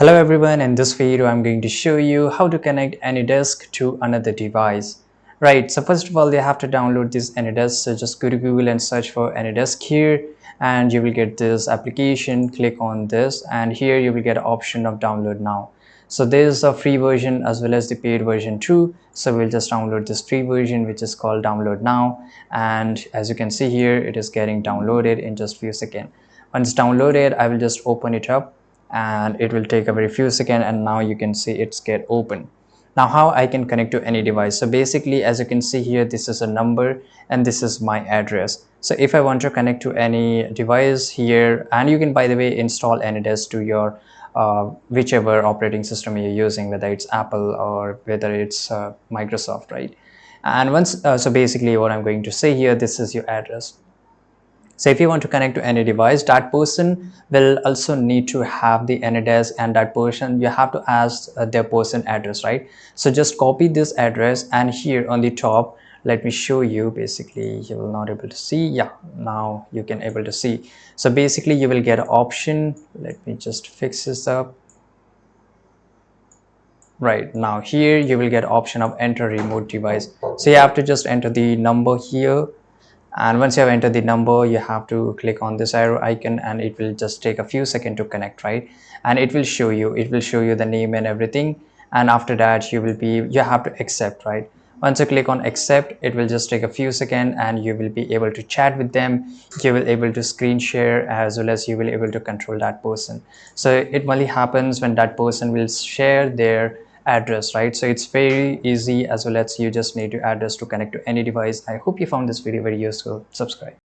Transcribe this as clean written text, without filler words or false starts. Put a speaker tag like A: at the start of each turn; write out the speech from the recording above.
A: Hello everyone, in this video I'm going to show you how to connect AnyDesk to another device. Right, so first of all you have to download this AnyDesk. So just go to Google and search for AnyDesk here and you will get this application. Click on this and here you will get an option of download now. So there's a free version as well as the paid version too. So we'll just download this free version which is called download now, and as you can see here it is getting downloaded in just few seconds. Once downloaded, I will just open it up and it will take a very few seconds, and now you can see it's get open. Now how I can connect to any device? So basically, as you can see here, this is a number and this is my address. So if I want to connect to any device here, and you can by the way install AnyDesk to your whichever operating system you're using, whether it's Apple or whether it's Microsoft, right? And once so basically what I'm going to say here, this is your address. So if you want to connect to any device, that person will also need to have the AnyDesk, and that person you have to ask their person address, right? So just copy this address, and here on the top, let me show you. Basically you will not able to see. Yeah, now you can able to see. So basically you will get an option. Let me just fix this up. Right, now here you will get option of enter remote device. So you have to just enter the number here, and once you have entered the number you have to click on this arrow icon, and it will just take a few seconds to connect, right? And it will show you the name and everything, and after that you have to accept, right? Once you click on accept, it will just take a few seconds and you will be able to chat with them. You will able to screen share as well as you will able to control that person. So it only happens when that person will share their address, right? So it's very easy, as well as you just need to address to connect to any device. I hope you found this video very useful. Subscribe.